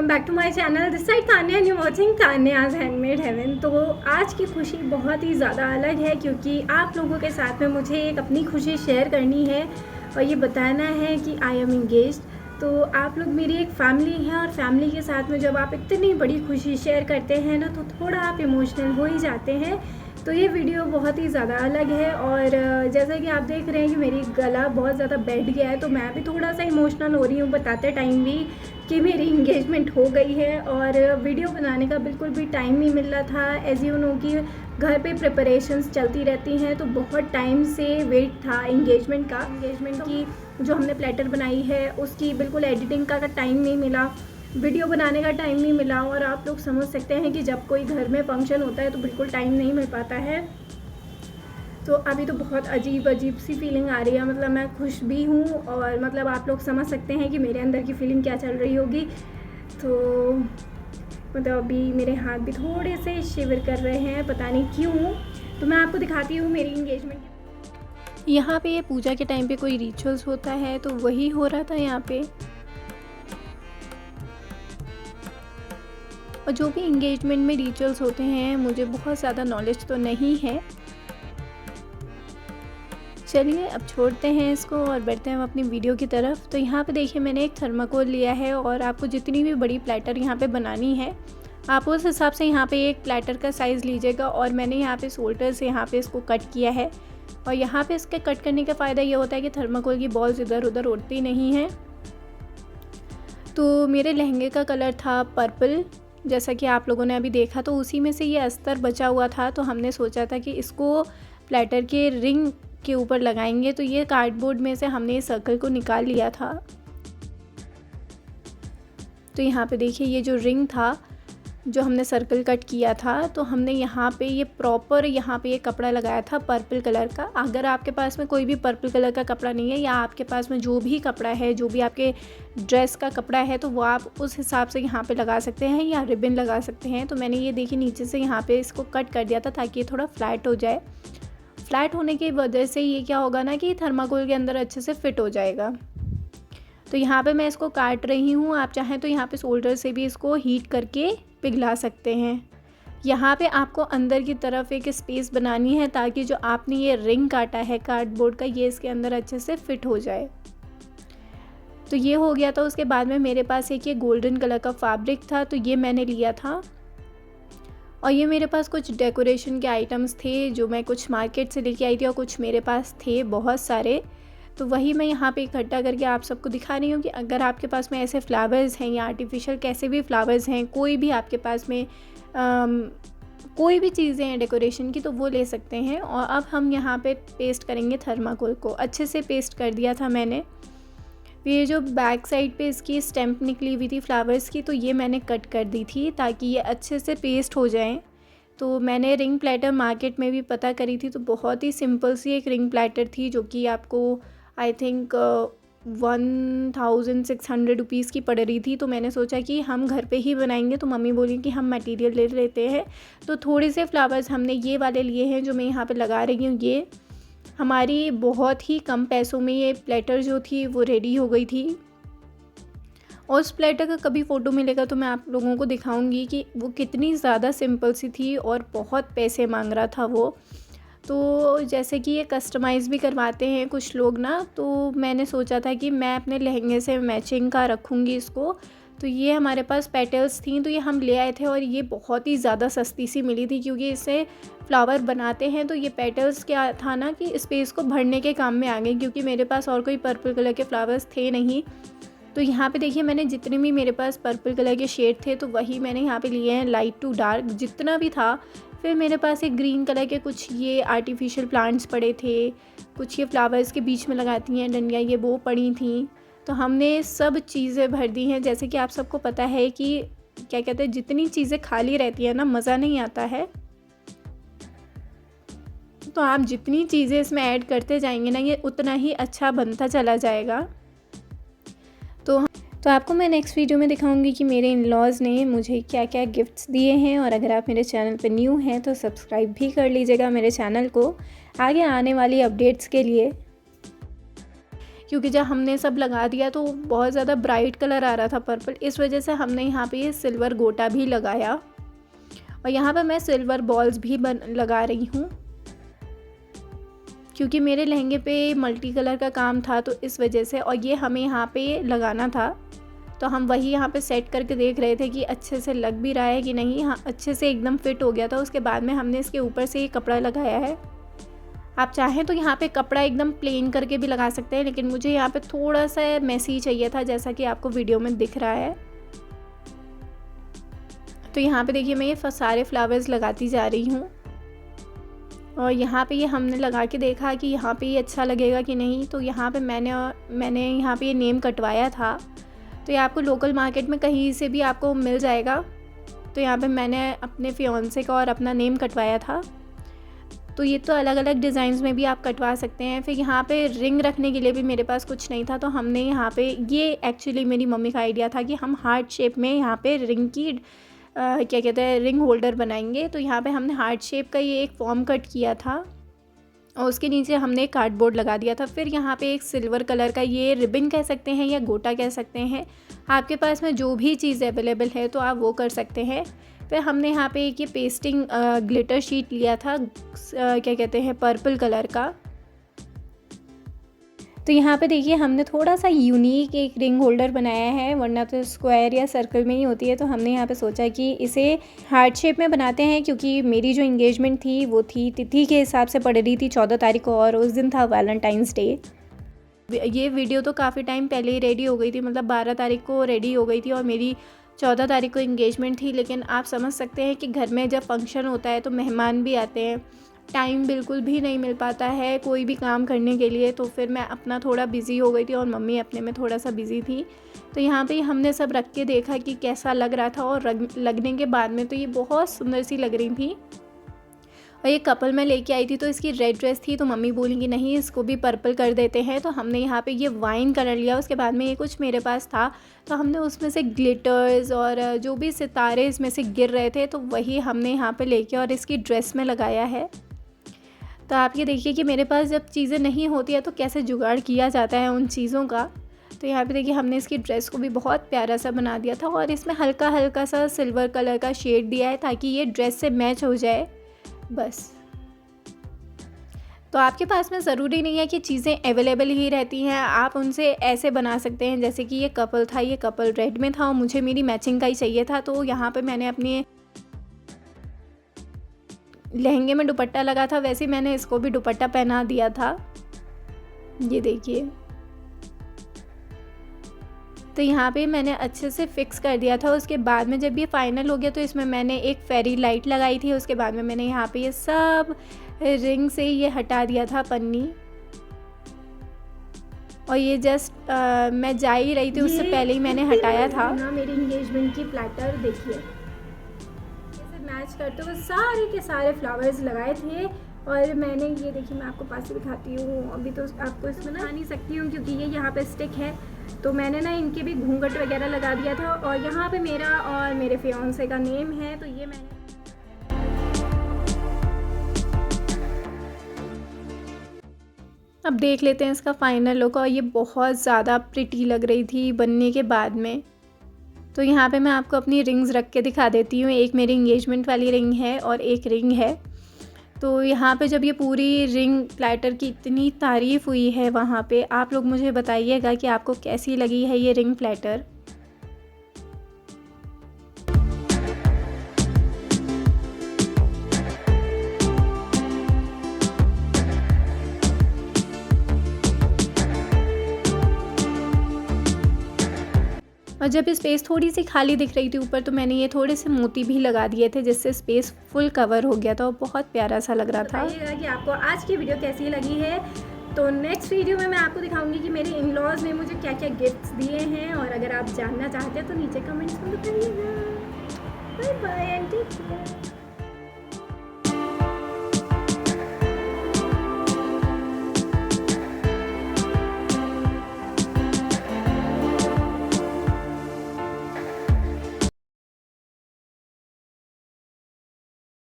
Welcome back to my channel. This side Tanya and you watching Tanya's Handmade Heaven. तो आज की खुशी बहुत ही ज़्यादा अलग है क्योंकि आप लोगों के साथ में मुझे एक अपनी खुशी शेयर करनी है और ये बताना है कि आई एम इंगेज्ड। तो आप लोग मेरी एक फैमिली है और फैमिली के साथ में जब आप इतनी बड़ी खुशी शेयर करते हैं ना तो थोड़ा आप इमोशनल हो ही जाते हैं। तो ये वीडियो बहुत ही ज़्यादा अलग है और जैसा कि आप देख रहे हैं कि मेरी गला बहुत ज़्यादा बैठ गया है तो मैं भी थोड़ा सा इमोशनल हो रही हूँ बताते टाइम भी कि मेरी इंगेजमेंट हो गई है और वीडियो बनाने का बिल्कुल भी टाइम नहीं मिल रहा था। एज़ यू नो कि घर पे प्रिपरेशंस चलती रहती हैं तो बहुत टाइम से वेट था इंगेजमेंट की जो हमने प्लेटर बनाई है उसकी बिल्कुल एडिटिंग का टाइम नहीं मिला, वीडियो बनाने का टाइम नहीं मिला। और आप लोग समझ सकते हैं कि जब कोई घर में फंक्शन होता है तो बिल्कुल टाइम नहीं मिल पाता है। तो अभी तो बहुत अजीब सी फीलिंग आ रही है, मतलब मैं खुश भी हूँ और मतलब आप लोग समझ सकते हैं कि मेरे अंदर की फीलिंग क्या चल रही होगी। तो मतलब अभी मेरे हाथ भी थोड़े से शिवर कर रहे हैं, पता नहीं क्यों। तो मैं आपको दिखाती हूँ मेरी इंगेजमेंट। यहाँ पे ये पूजा के टाइम पे कोई रिचुअल्स होता है तो वही हो रहा था यहाँ पे। और जो भी इंगेजमेंट में रिचुअल्स होते हैं मुझे बहुत ज़्यादा नॉलेज तो नहीं है। चलिए अब छोड़ते हैं इसको और बढ़ते हैं हम अपनी वीडियो की तरफ। तो यहाँ पे देखिए मैंने एक थर्माकोल लिया है और आपको जितनी भी बड़ी प्लेटर यहाँ पे बनानी है आप उस हिसाब से यहाँ पे एक प्लेटर का साइज़ लीजिएगा। और मैंने यहाँ पे शोल्डर से यहाँ पे इसको कट किया है और यहाँ पे इसके कट करने का फ़ायदा ये होता है कि थर्माकोल की बॉल्स इधर उधर उड़ती नहीं हैं। तो मेरे लहंगे का कलर था पर्पल, जैसा कि आप लोगों ने अभी देखा, तो उसी में से ये अस्तर बचा हुआ था। तो हमने सोचा था कि इसको प्लेटर के रिंग के ऊपर लगाएंगे। तो ये कार्डबोर्ड में से हमने इस सर्कल को निकाल लिया था। तो यहाँ पे देखिए ये जो रिंग था जो हमने सर्कल कट किया था तो हमने यहाँ पे ये प्रॉपर यहाँ पे ये कपड़ा लगाया था पर्पल कलर का। अगर आपके पास में कोई भी पर्पल कलर का कपड़ा नहीं है या आपके पास में जो भी कपड़ा है, जो भी आपके ड्रेस का कपड़ा है, तो वो आप उस हिसाब से यहाँ पे लगा सकते हैं या रिबन लगा सकते हैं। तो मैंने ये देखिए नीचे से यहाँ पे इसको कट कर दिया था ताकि ये थोड़ा फ्लैट हो जाए। फ्लैट होने की वजह से ये क्या होगा ना कि थर्माकोल के अंदर अच्छे से फिट हो जाएगा। तो यहाँ पे मैं इसको काट रही हूँ, आप चाहें तो यहाँ पे शोल्डर से भी इसको हीट करके पिघला सकते हैं। यहाँ पे आपको अंदर की तरफ एक स्पेस बनानी है ताकि जो आपने ये रिंग काटा है कार्डबोर्ड का ये इसके अंदर अच्छे से फिट हो जाए। तो ये हो गया था। उसके बाद में मेरे पास एक ये गोल्डन कलर का फैब्रिक था तो ये मैंने लिया था और ये मेरे पास कुछ डेकोरेशन के आइटम्स थे जो मैं कुछ मार्केट से लेके आई थी और कुछ मेरे पास थे बहुत सारे। तो वही मैं यहाँ पे इकट्ठा करके आप सबको दिखा रही हूँ कि अगर आपके पास में ऐसे फ्लावर्स हैं या आर्टिफिशियल कैसे भी फ्लावर्स हैं, कोई भी आपके पास में कोई भी चीज़ें हैं डेकोरेशन की तो वो ले सकते हैं। और अब हम यहाँ पे पेस्ट करेंगे थर्माकोल को। अच्छे से पेस्ट कर दिया था मैंने। ये जो बैक साइड पे इसकी स्टेम्प निकली हुई थी फ्लावर्स की तो ये मैंने कट कर दी थी ताकि ये अच्छे से पेस्ट हो जाएं। तो मैंने रिंग प्लेटर मार्केट में भी पता करी थी तो बहुत ही सिंपल सी एक रिंग प्लेटर थी जो कि आपको आई थिंक 1600 रुपीज़ की पड़ रही थी। तो मैंने सोचा कि हम घर पे ही बनाएंगे तो मम्मी बोली कि हम मटेरियल ले लेते हैं। तो थोड़े से फ्लावर्स हमने ये वाले लिए हैं जो मैं यहाँ पे लगा रही हूँ। ये हमारी बहुत ही कम पैसों में ये प्लेटर जो थी वो रेडी हो गई थी। और उस प्लेटर का कभी फ़ोटो मिलेगा तो मैं आप लोगों को दिखाऊंगी कि वो कितनी ज़्यादा सिंपल सी थी और बहुत पैसे मांग रहा था वो। तो जैसे कि ये कस्टमाइज़ भी करवाते हैं कुछ लोग ना, तो मैंने सोचा था कि मैं अपने लहंगे से मैचिंग का रखूँगी इसको। तो ये हमारे पास पेटल्स थी तो ये हम ले आए थे और ये बहुत ही ज़्यादा सस्ती सी मिली थी क्योंकि इससे फ्लावर बनाते हैं। तो ये पेटल्स क्या था ना कि स्पेस को भरने के काम में आ गए क्योंकि मेरे पास और कोई पर्पल कलर के फ्लावर्स थे नहीं। तो यहाँ पे देखिए मैंने जितने भी मेरे पास पर्पल कलर के शेड थे तो वही मैंने यहाँ पे लिए हैं लाइट टू डार्क जितना भी था। फिर मेरे पास एक ग्रीन कलर के कुछ ये आर्टिफिशियल प्लांट्स पड़े थे, कुछ ये फ्लावर्स के बीच में लगाती हैं डंडियाँ, ये वो पड़ी थी। तो हमने सब चीज़ें भर दी हैं। जैसे कि आप सबको पता है कि क्या कहते हैं जितनी चीज़ें खाली रहती हैं ना मज़ा नहीं आता है। तो आप जितनी चीज़ें इसमें ऐड करते जाएंगे ना ये उतना ही अच्छा बनता चला जाएगा। तो आपको मैं नेक्स्ट वीडियो में दिखाऊंगी कि मेरे इन-लॉज़ ने मुझे क्या क्या गिफ्ट्स दिए हैं। और अगर आप मेरे चैनल पर न्यू हैं तो सब्सक्राइब भी कर लीजिएगा मेरे चैनल को आगे आने वाली अपडेट्स के लिए। क्योंकि जब हमने सब लगा दिया तो बहुत ज़्यादा ब्राइट कलर आ रहा था पर्पल, इस वजह से हमने यहाँ पे ये सिल्वर गोटा भी लगाया। और यहाँ पे मैं सिल्वर बॉल्स भी लगा रही हूँ, क्योंकि मेरे लहंगे पे मल्टी कलर का काम था तो इस वजह से। और ये हमें यहाँ पे लगाना था, तो हम वही यहाँ पे सेट करके देख रहे थे कि अच्छे से लग भी रहा है कि नहीं। हाँ, अच्छे से एकदम फिट हो गया था। उसके बाद में हमने इसके ऊपर से ये कपड़ा लगाया है। आप चाहें तो यहाँ पे कपड़ा एकदम प्लेन करके भी लगा सकते हैं, लेकिन मुझे यहाँ पे थोड़ा सा मैसी चाहिए था, जैसा कि आपको वीडियो में दिख रहा है। तो यहाँ पे देखिए मैं ये सारे फ्लावर्स लगाती जा रही हूँ। और यहाँ पे ये हमने लगा के देखा कि यहाँ पे ये अच्छा लगेगा कि नहीं। तो यहाँ पे मैंने यहाँ पे ये नेम कटवाया था, तो ये आपको लोकल मार्केट में कहीं से भी आपको मिल जाएगा। तो यहाँ पे मैंने अपने फियांसे का और अपना नेम कटवाया था। तो ये तो अलग अलग डिज़ाइंस में भी आप कटवा सकते हैं। फिर यहाँ पे रिंग रखने के लिए भी मेरे पास कुछ नहीं था, तो हमने यहाँ पे ये एक्चुअली मेरी मम्मी का आइडिया था कि हम हार्ट शेप में यहाँ पे रिंग की क्या कहते हैं रिंग होल्डर बनाएंगे। तो यहाँ पे हमने हार्ट शेप का ये एक फॉर्म कट किया था और उसके नीचे हमने एक कार्डबोर्ड लगा दिया था। फिर यहाँ पे एक सिल्वर कलर का ये रिबन कह सकते हैं या गोटा कह सकते हैं, आपके पास में जो भी चीज़ अवेलेबल है तो आप वो कर सकते हैं। फिर हमने यहाँ पे एक ये पेस्टिंग ग्लिटर शीट लिया था, क्या कहते हैं पर्पल कलर का। तो यहाँ पे देखिए हमने थोड़ा सा यूनिक एक रिंग होल्डर बनाया है, वरना तो स्क्वायर या सर्कल में ही होती है। तो हमने यहाँ पे सोचा कि इसे हार्ट शेप में बनाते हैं, क्योंकि मेरी जो इंगेजमेंट थी वो थी तिथि के हिसाब से पड़ रही थी 14 तारीख को, और उस दिन था वैलेंटाइंस डे। ये वीडियो तो काफ़ी टाइम पहले ही रेडी हो गई थी, मतलब 12 तारीख को रेडी हो गई थी और मेरी 14 तारीख को इंगेजमेंट थी। लेकिन आप समझ सकते हैं कि घर में जब फंक्शन होता है तो मेहमान भी आते हैं, टाइम बिल्कुल भी नहीं मिल पाता है कोई भी काम करने के लिए। तो फिर मैं अपना थोड़ा बिज़ी हो गई थी और मम्मी अपने में थोड़ा सा बिज़ी थी। तो यहाँ पे हमने सब रख के देखा कि कैसा लग रहा था, और लगने के बाद में तो ये बहुत सुंदर सी लग रही थी। और ये कपल मैं लेके आई थी तो इसकी रेड ड्रेस थी, तो मम्मी बोली कि नहीं इसको भी पर्पल कर देते हैं। तो हमने यहाँ पे ये वाइन कलर लिया। उसके बाद में ये कुछ मेरे पास था तो हमने उसमें से ग्लिटर्स और जो भी सितारे इसमें से गिर रहे थे तो वही हमने यहाँ पे लेके और इसकी ड्रेस में लगाया है। तो आप ये देखिए कि मेरे पास जब चीज़ें नहीं होती है तो कैसे जुगाड़ किया जाता है उन चीज़ों का। तो यहाँ पे देखिए हमने इसकी ड्रेस को भी बहुत प्यारा सा बना दिया था, और इसमें हल्का हल्का सा सिल्वर कलर का शेड दिया है ताकि ये ड्रेस से मैच हो जाए बस। तो आपके पास में ज़रूरी नहीं है कि चीज़ें अवेलेबल ही रहती हैं, आप उनसे ऐसे बना सकते हैं। जैसे कि ये कपल था, ये कपल रेड में था और मुझे मेरी मैचिंग का ही चाहिए था, तो यहाँ पे मैंने अपने लहंगे में दुपट्टा लगा था, वैसे मैंने इसको भी दुपट्टा पहना दिया था। ये देखिए, तो यहाँ पे मैंने अच्छे से फिक्स कर दिया था। उसके बाद में जब ये फाइनल हो गया तो इसमें मैंने एक फेरी लाइट लगाई थी। उसके बाद में मैंने यहाँ पे ये सब रिंग से ये हटा दिया था पन्नी, और ये जस्ट मैं जा ही रही थी उससे पहले ही मैंने हटाया था ना। मेरी इंगेजमेंट की प्लेटर देखिए मैच करते हुए सारे के सारे फ्लावर्स लगाए थे। और मैंने ये देखिए, मैं आपको पास से दिखाती हूँ, अभी तो आपको इसमें ना नहीं सकती हूँ क्योंकि ये यहाँ पे स्टिक है। तो मैंने ना इनके भी घूंघट वगैरह लगा दिया था, और यहाँ पे मेरा और मेरे फियांसे का नेम है। तो ये मैंने अब देख लेते हैं इसका फाइनल लुक। और ये बहुत ज़्यादा प्रिटी लग रही थी बनने के बाद में। तो यहाँ पे मैं आपको अपनी रिंग्स रख के दिखा देती हूँ। एक मेरी इंगेजमेंट वाली रिंग है और एक रिंग है। तो यहाँ पे जब ये पूरी रिंग प्लेटर की इतनी तारीफ़ हुई है वहाँ पे, आप लोग मुझे बताइएगा कि आपको कैसी लगी है ये रिंग प्लेटर। और जब स्पेस थोड़ी सी खाली दिख रही थी ऊपर, तो मैंने ये थोड़े से मोती भी लगा दिए थे जिससे स्पेस फुल कवर हो गया था और बहुत प्यारा सा लग रहा था। बताइएगा कि आपको आज की वीडियो कैसी लगी है। तो नेक्स्ट वीडियो में मैं आपको दिखाऊंगी कि मेरे इन-लॉज ने मुझे क्या क्या गिफ्ट्स दिए हैं, और अगर आप जानना चाहते हैं तो नीचे कमेंट्स में बताइएगा। Bye bye and take care.